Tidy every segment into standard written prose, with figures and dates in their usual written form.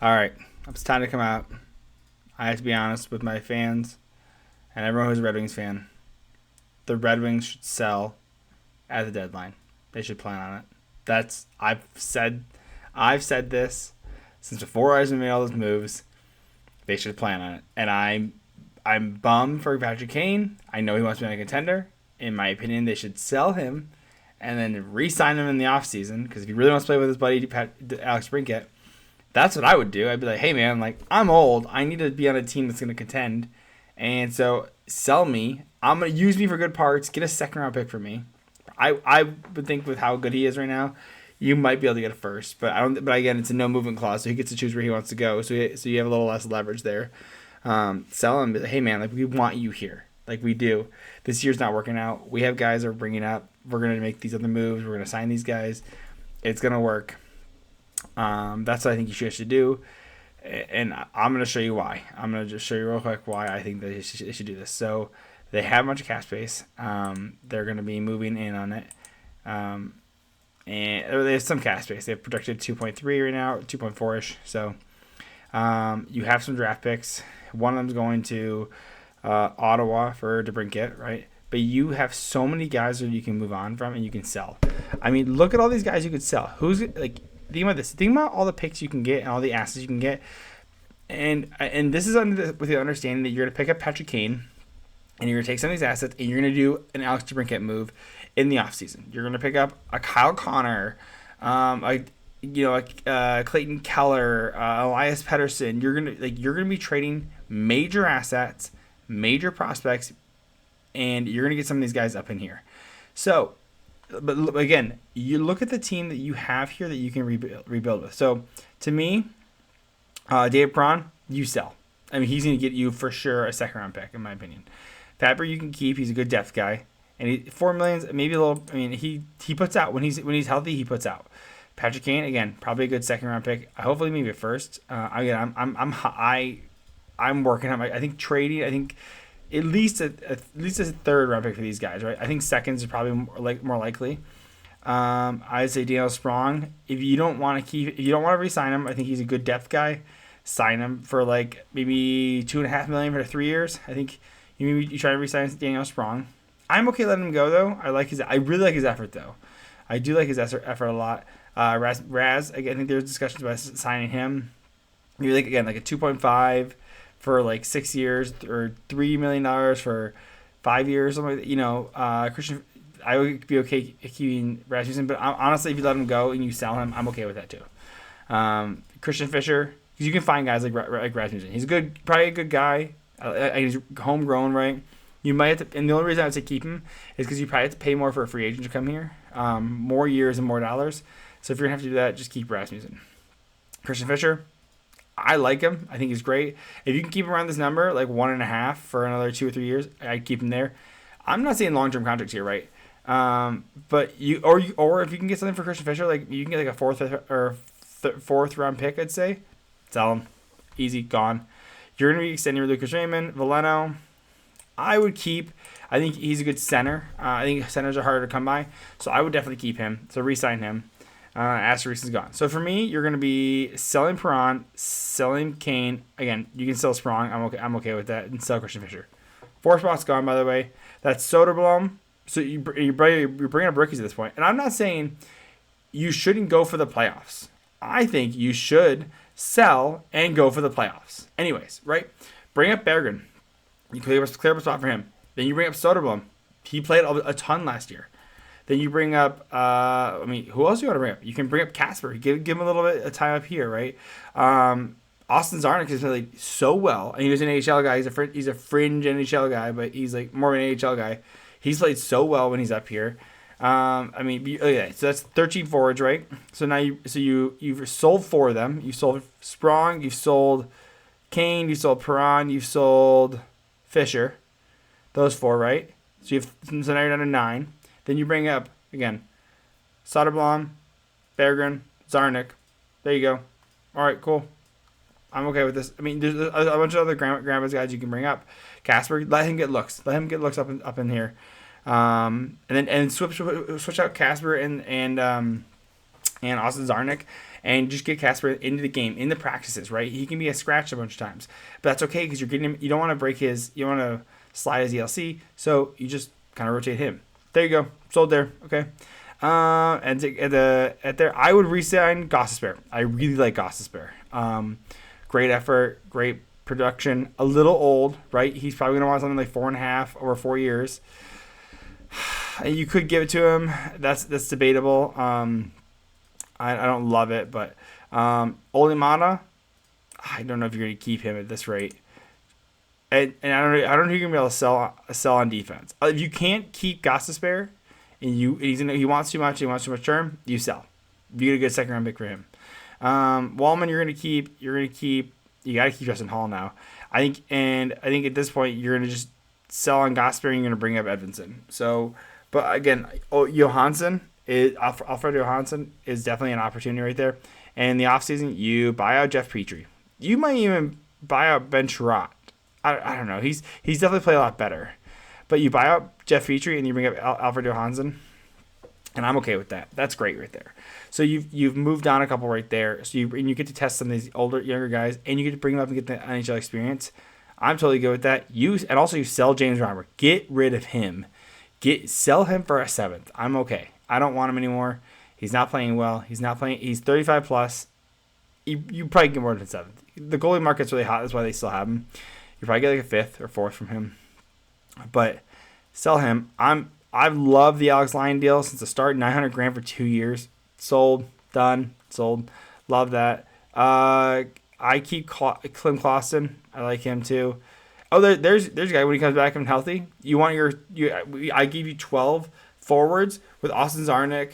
All right, it's time to come out. I have to be honest with my fans and everyone who's a Red Wings fan. The Red Wings should sell at the deadline. They should plan on it. That's I've said this since before I was made all those moves. They should plan on it, and I'm bummed for Patrick Kane. I know he wants to be a contender. In my opinion, they should sell him and then re-sign him in the offseason, because if he really wants to play with his buddy Alex Brinkett, that's what I would do. I'd be like, hey man, like, I'm old. I need to be on a team that's going to contend. And so sell me. I'm going to use me for good parts. Get a second round pick for me. I would think with how good he is right now, you might be able to get a first. But I don't. But again, it's a no movement clause, so he gets to choose where he wants to go. So you have a little less leverage there. Sell him. Be like, hey man, like, we want you here. Like we do. This year's not working out. We have guys that are bringing up. We're going to make these other moves. We're going to sign these guys. It's going to work. That's what I think you should do, and I'm going to show you why. I'm going to just show you real quick why I think that they should do this. So they have a bunch of cap space. They're going to be moving in on it, and they have some cap space. They have projected 2.3 right now, 2.4ish. So you have some draft picks. One of them's going to Ottawa for DeBrincat, right? But you have so many guys that you can move on from and you can sell. I mean, look at all these guys you could sell. Who's like? Think about this. Think about all the picks you can get and all the assets you can get, and this is with the understanding that you're going to pick up Patrick Kane, and you're going to take some of these assets and you're going to do an Alex DeBrincat move in the offseason. You're going to pick up a Kyle Connor, Clayton Keller, Elias Pettersson. You're gonna be trading major assets, major prospects, and you're going to get some of these guys up in here. So. But again, you look at the team that you have here that you can rebuild with. So, to me, David Braun, you sell. I mean, he's going to get you for sure a second-round pick, in my opinion. Fabry, you can keep. He's a good depth guy, and $4 million, maybe a little. I mean, he puts out when he's healthy. He puts out. Patrick Kane, again, probably a good second-round pick. Hopefully, maybe a first. Again, I'm working on. I think trading. I think. At least a third round pick for these guys, right? I think seconds is probably more likely. I'd say Daniel Sprong. If you don't want to re-sign him, I think he's a good depth guy. Sign him for like maybe $2.5 million for 3 years. I think you try to re-sign Daniel Sprong. I'm okay letting him go though. I really like his effort though. I do like his effort a lot. Raz, I think there's discussions about signing him. Maybe like a 2.5. For like 6 years or $3 million for 5 years, something like that. Christian, I would be okay keeping Rasmussen, but honestly, if you let him go and you sell him, I'm okay with that too. Christian Fisher, because you can find guys like Rasmussen. He's probably a good guy. He's homegrown, right? You might have to, and the only reason I would say keep him is because you probably have to pay more for a free agent to come here, more years and more dollars. So if you're gonna have to do that, just keep Rasmussen. Christian Fisher. I like him. I think he's great. If you can keep him around this number, like 1.5 for another 2 or 3 years, I'd keep him there. I'm not saying long-term contracts here, right? But or if you can get something for Christian Fisher, like you can get like a fourth round pick, I'd say. Sell him, easy, gone. You're gonna be extending with Lucas Raymond, Veleno. I would keep. I think he's a good center. I think centers are harder to come by, so I would definitely keep him. So re-sign him. Asterisk is gone. So for me, you're going to be selling Perron, selling Kane. Again, you can sell Sprong. I'm okay with that. And sell Christian Fisher. 4 spots gone, by the way. That's Soderblom. So you're bringing up rookies at this point. And I'm not saying you shouldn't go for the playoffs. I think you should sell and go for the playoffs. Anyways, right? Bring up Berggren. You clear up a spot for him. Then you bring up Soderblom. He played a ton last year. Then you bring up, who else do you want to bring up? You can bring up Casper. Give him a little bit of time up here, right? Austin Zarnik has played so well, and he was an AHL guy. He's a fringe NHL guy, but he's like more of an AHL guy. He's played so well when he's up here. So that's 13 forwards, right? So now you've sold 4 of them. You sold Sprong, you've sold Kane, you sold Perron, you've sold Fisher. Those 4, right? So now you're down to 9. Then you bring up, again, Soderblom, Berggren, Zarnik. There you go. All right, cool. I'm okay with this. I mean, there's a bunch of other grandpa's guys you can bring up. Casper, let him get looks. Let him get looks up in here. And then switch out Casper and Austin Zarnik, and just get Casper into the game, in the practices, right? He can be a scratch a bunch of times, but that's okay because you're getting him. You don't want to break his. You don't want to slide his ELC, so you just kind of rotate him. There you go, sold there. Okay. And at there, I would re-sign Gossespear. I really like Gossespear. Great effort, great production. A little old, right? He's probably gonna want something like 4.5 over 4 years. You could give it to him. That's debatable. I don't love it, but Olimata, I don't know if you're gonna keep him at this rate. And I don't know if you're gonna be able to sell on defense. If you can't keep Gossespear, and he wants too much term, you sell. You get a good second round pick for him. Wallman, you're gonna keep. You gotta keep Justin Hall now. I think at this point you're gonna just sell on Gossespear and you're gonna bring up Edvinson. So, but again, Alfredo Johansson is definitely an opportunity right there. And in the offseason, you buy out Jeff Petrie. You might even buy out Ben Sherratt. I don't know. He's definitely played a lot better. But you buy out Jeff Petrie and you bring up Alfred Johansson, and I'm okay with that. That's great right there. So you've moved on a couple right there. So you get to test some of these younger guys, and you get to bring them up and get the NHL experience. I'm totally good with that. You sell James Reimer. Get rid of him. Sell him for a 7th. I'm okay. I don't want him anymore. He's not playing well. He's 35 plus. You probably get more than 7th. The goalie market's really hot. That's why they still have him. You probably get like a 5th or 4th from him. But sell him. I've loved the Alex Lyon deal since the start. $900,000 for 2 years. Sold. Done. Sold. Love that. I keep Klim Clausen. I like him too. Oh, there's a guy when he comes back and healthy. I give you 12 forwards with Austin Zarnik,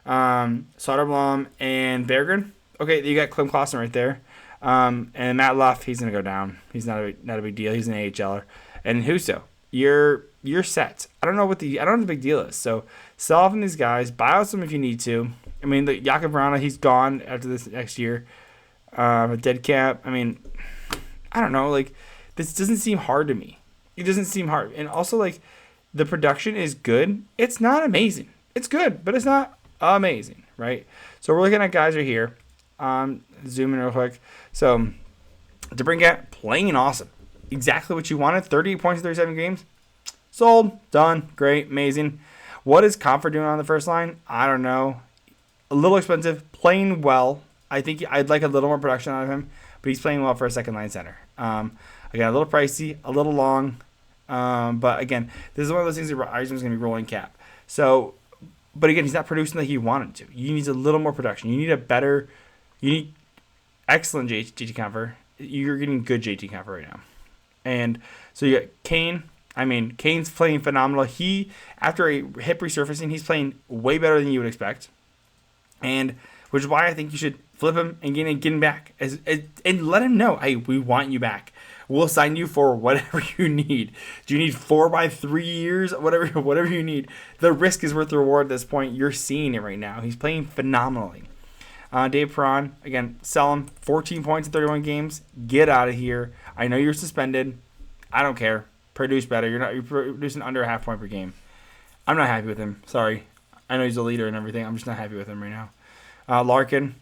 Soderblom, and Berggren. Okay, you got Klim Clausen right there. And Matt Luff, he's gonna go down. He's not a big deal. He's an AHLer. And Husso, you're set. I don't know what the big deal is. So sell off on these guys. Buy out some if you need to. I mean, the Jakub Vrana, he's gone after this next year. A dead cap. I mean, I don't know. Like, this doesn't seem hard to me. It doesn't seem hard. And also, like, the production is good. It's not amazing. It's good, but it's not amazing, right? So we're looking at guys right here. Zoom in real quick. So DeBrincat, playing awesome. Exactly what you wanted. 38 points in 37 games. Sold. Done. Great. Amazing. What is Comfort doing on the first line? I don't know. A little expensive. Playing well. I think I'd like a little more production out of him, but he's playing well for a second line center. Again, a little pricey, a little long. But again, this is one of those things that Eisenman's going to be rolling cap. So, but again, he's not producing like you wanted to. You need a little more production. You need excellent JT Comfort. You're getting good JT Comfort right now. And so you got Kane. I mean, Kane's playing phenomenal. After a hip resurfacing, he's playing way better than you would expect. And which is why I think you should flip him and get him back. And let him know, hey, we want you back. We'll sign you for whatever you need. Do you need 4 by 3 years? Whatever you need. The risk is worth the reward at this point. You're seeing it right now. He's playing phenomenally. Dave Perron, again, sell him. 14 points in 31 games. Get out of here. I know you're suspended. I don't care. Produce better. You're producing under a half point per game. I'm not happy with him. Sorry. I know he's a leader and everything. I'm just not happy with him right now. Larkin.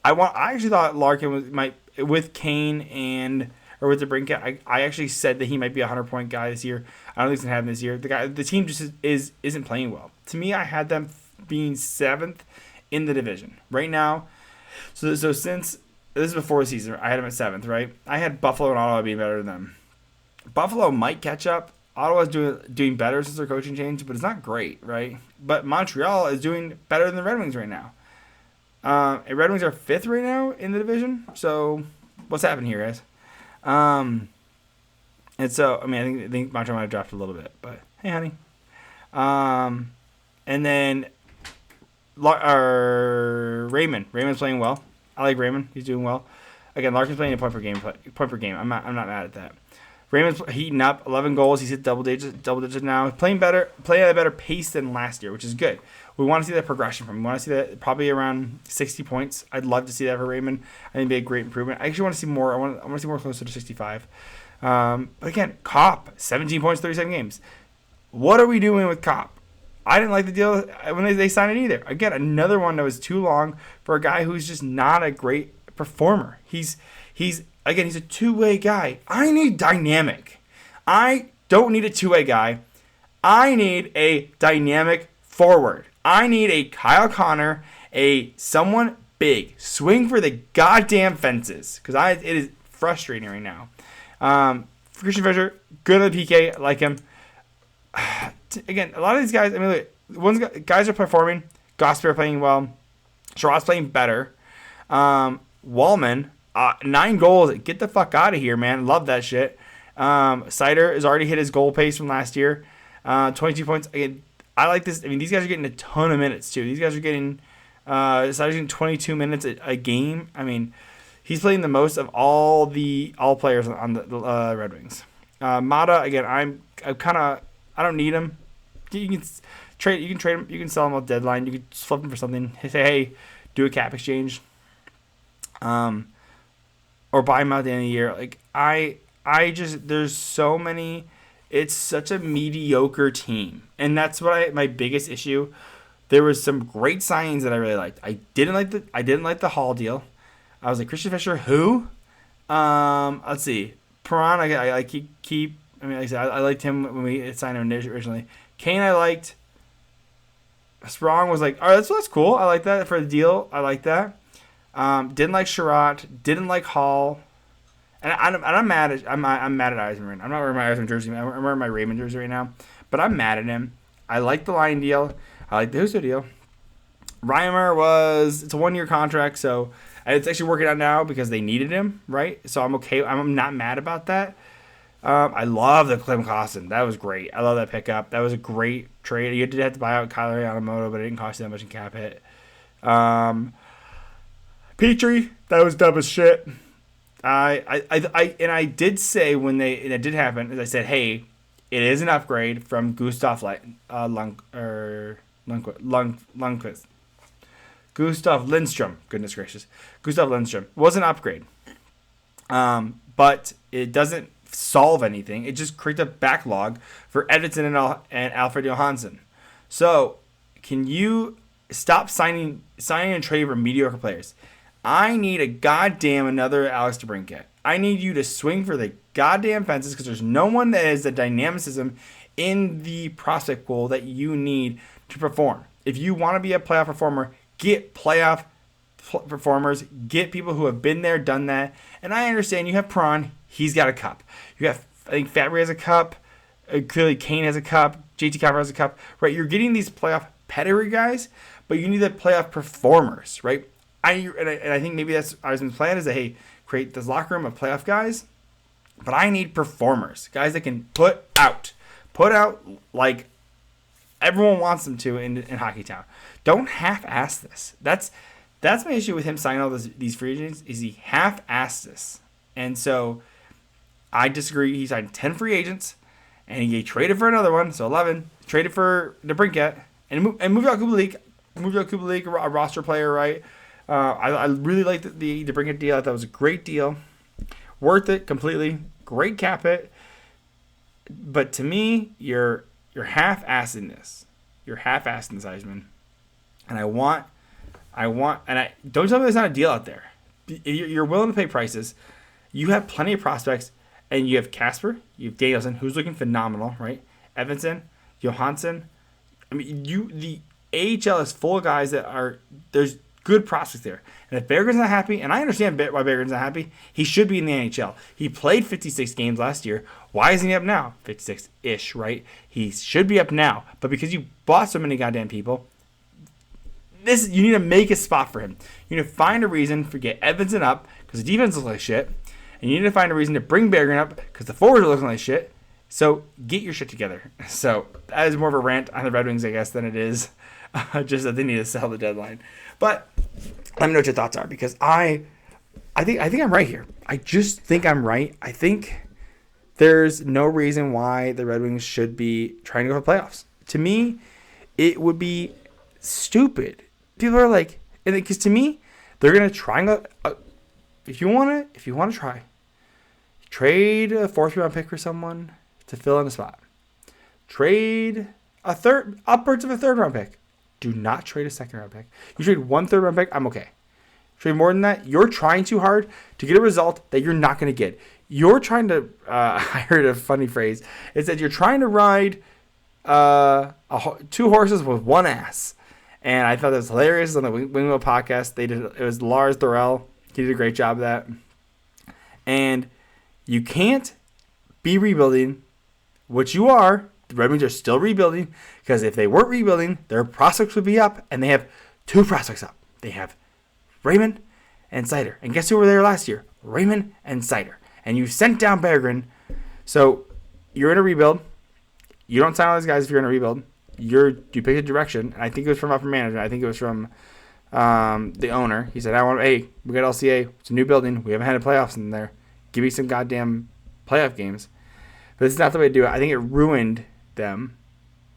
I actually thought Larkin might with Kane or with the DeBrincat. I actually said that he might be a 100-point guy this year. I don't think it's gonna happen this year. The team just isn't playing well. To me, I had them being 7th in the division right now. So since this is before the season, I had them at 7th, right? I had Buffalo and Ottawa being better than them. Buffalo might catch up. Ottawa's doing better since their coaching change, but it's not great, right? But Montreal is doing better than the Red Wings right now. And Red Wings are 5th right now in the division. So what's happening here, guys? And so I mean, I think Montreal might have dropped a little bit, but hey, honey. And then Raymond's playing well. I like Raymond. He's doing well. Again, Larkin's playing a point per game. I'm not mad at that. Raymond's heating up. 11 goals. He's hit double digits now. Playing at a better pace than last year, which is good. We want to see that progression from him. We want to see that probably around 60 points. I'd love to see that for Raymond. I think it'd be a great improvement. I actually want to see more. I want to see more closer to 65. But again, Kopp, 17 points, 37 games. What are we doing with Kopp? I didn't like the deal when they signed it either. Again, another one that was too long for a guy who's just not a great performer. He's a two-way guy. I need dynamic. I don't need a two-way guy. I need a dynamic forward. I need a Kyle Connor, a someone big. Swing for the goddamn fences. Because it is frustrating right now. Christian Fischer, good at the PK, like him. Again, a lot of these guys, I mean, look, guys are performing. Gosper playing well. Sherrod's playing better. Wallman, 9 goals. Get the fuck out of here, man. Love that shit. Sider has already hit his goal pace from last year. 22 points. Again, I like this. I mean, these guys are getting a ton of minutes, too. These guys are getting, Sider's getting 22 minutes a game. I mean, he's playing the most of all players on the Red Wings. Mata, again, I'm kind of, I don't need him. You can trade him. You can sell him at deadline. You can flip him for something. Say, hey, do a cap exchange. Or buy him out at the end of the year. Like I just, there's so many. It's such a mediocre team, and that's my biggest issue. There was some great signings that I really liked. I didn't like the Hall deal. I was like, Christian Fischer, who? Let's see. Perron, I keep. I mean, like I said, I liked him when we signed him originally. Kane, I liked. Sprong was like, all right, that's cool. I like that for the deal. I like that. Didn't like Sherrod. Didn't like Hall. And I'm mad at Eisenman. I'm not wearing my Eisenman jersey. I'm wearing my Raymond jersey right now. But I'm mad at him. I like the Line deal. I like the Husso deal. Reimer it's a 1-year contract, so it's actually working out now because they needed him, right? So I'm okay. I'm not mad about that. I love the Clem Costin. That was great. I love that pickup. That was a great trade. You did have to buy out Kyler Yamamoto, but it didn't cost you that much in cap hit. Petrie, that was dumb as shit. I did say when it did happen, as I said, hey, it is an upgrade from Gustav Lundqvist. Gustav Lindstrom. Goodness gracious. Gustav Lindstrom was an upgrade. But it doesn't solve anything. It just creates a backlog for Edmonton and Alfred Johansson. So, can you stop signing and trading for mediocre players? I need a goddamn another Alex DeBrincat. I need you to swing for the goddamn fences because there's no one that has the dynamicism in the prospect pool that you need to perform. If you want to be a playoff performer, get playoff performers, get people who have been there, done that. And I understand you have Perron, he's got a cup. You have, I think Fabry has a cup. Clearly Kane has a cup. JT Compher has a cup. Right? You're getting these playoff pedigree guys, but you need the playoff performers, right? I think maybe that's Eisenman's plan is that, hey, create this locker room of playoff guys. But I need performers, guys that can put out like everyone wants them to in Hockey Town. Don't half-ass this. That's my issue with him signing all these free agents is he half-assed this. And so I disagree. He signed 10 free agents, and he traded for another one, so 11. Traded for DeBrincat, and moved out Kubalik. Moved out Kubalik, a roster player, right? I really liked the DeBrincat deal. I thought it was a great deal. Worth it completely. Great cap hit. But to me, you're half-assing this. You're half-assing this, Eisenman. And don't tell me there's not a deal out there. You're willing to pay prices. You have plenty of prospects, and you have Casper, you have Danielson, who's looking phenomenal, right? Evanson, Johansson. I mean, the AHL is full of guys there's good prospects there. And if Bergeron's not happy, and I understand why Bergeron's not happy, he should be in the NHL. He played 56 games last year. Why isn't he up now? 56-ish, right? He should be up now. But because you bought so many goddamn people, you need to make a spot for him. You need to find a reason to get Evanson up because the defense looks like shit. And you need to find a reason to bring Bergeron up because the forwards are looking like shit. So get your shit together. So that is more of a rant on the Red Wings, I guess, than it is just that they need to sell the deadline. But let me know what your thoughts are because I think I'm right here. I just think I'm right. I think there's no reason why the Red Wings should be trying to go for playoffs. To me, it would be stupid. People are like, because to me, they're gonna try and go. If you want to try, trade a 4th round pick for someone to fill in a spot. Trade upwards of a third round pick. Do not trade a second round pick. You trade 1 third round pick, I'm okay. Trade more than that, you're trying too hard to get a result that you're not going to get. You're trying to, I heard a funny phrase. It said you're trying to ride 2 horses with 1 ass. And I thought that was hilarious on the Wingwheel podcast. It was Lars Thorell. He did a great job of that. And you can't be rebuilding, which you are. The Red Wings are still rebuilding, because if they weren't rebuilding, their prospects would be up, and they have 2 prospects up. They have Raymond and Seider. And guess who were there last year? Raymond and Seider. And you sent down Berggren. So you're in a rebuild. You don't sign all these guys if you're in a rebuild. You pick a direction. And I think it was from upper management. I think it was from the owner. He said, hey, we got LCA. It's a new building. We haven't had a playoffs in there. Give me some goddamn playoff games. But this is not the way to do it. I think it ruined them.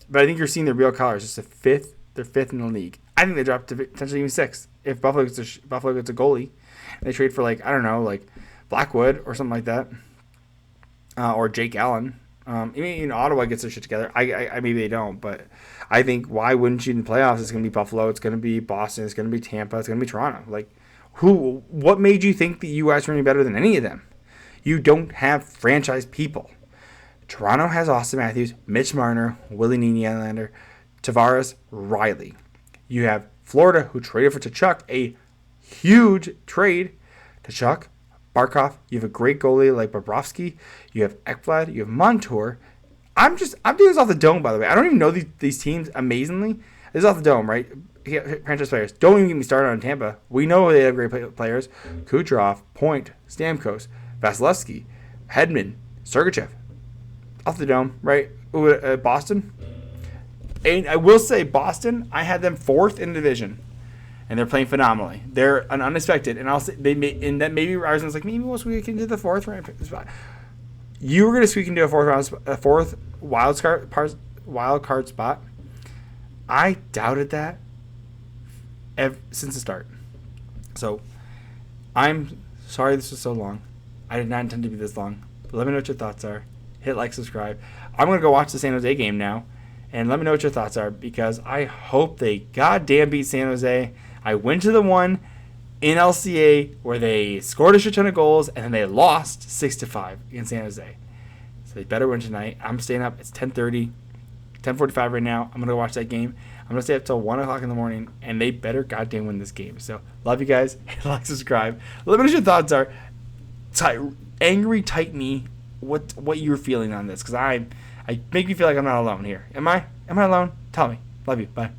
But I think you're seeing their real colors. It's they're 5th in the league. I think they dropped to potentially even 6th. If Buffalo gets a goalie, and they trade for Blackwood or something like that, or Jake Allen. Even Ottawa gets their shit together. I maybe they don't, but I think why wouldn't you in the playoffs? It's going to be Buffalo. It's going to be Boston. It's going to be Tampa. It's going to be Toronto. What made you think that you guys were any better than any of them? You don't have franchise people. Toronto has Austin Matthews, Mitch Marner, Willie Nylander, Tavares, Riley. You have Florida, who traded for Tkachuk, a huge trade. Tkachuk, Barkov. You have a great goalie like Bobrovsky. You have Ekblad. You have Montour. I'm doing this off the dome, by the way. I don't even know these teams amazingly. This is off the dome, right? Franchise players. Don't even get me started on Tampa. We know they have great players. Kucherov, Point, Stamkos, Vasilevsky, Hedman, Sergachev. Off the dome, right? Boston. And I will say, Boston, I had them 4th in the division, and they're playing phenomenally. They're an unexpected, and I'll say that maybe I was like, maybe we'll squeak into the 4th round spot. You were going to squeak into a 4th wild card spot. I doubted that since the start. So I'm sorry this was so long. I did not intend to be this long. But let me know what your thoughts are. Hit like, subscribe. I'm going to go watch the San Jose game now. And let me know what your thoughts are, because I hope they goddamn beat San Jose. I went to the one in LCA where they scored a shit ton of goals and then they lost 6-5 against San Jose. So they better win tonight. I'm staying up. It's 10:45 right now. I'm going to watch that game. I'm going to stay up till 1 o'clock in the morning, and they better goddamn win this game. So love you guys. Hit like, subscribe. Let me know what your thoughts are. Type me what you're feeling on this, because I make me feel like I'm not alone here. Am I alone? Tell me. Love you. Bye.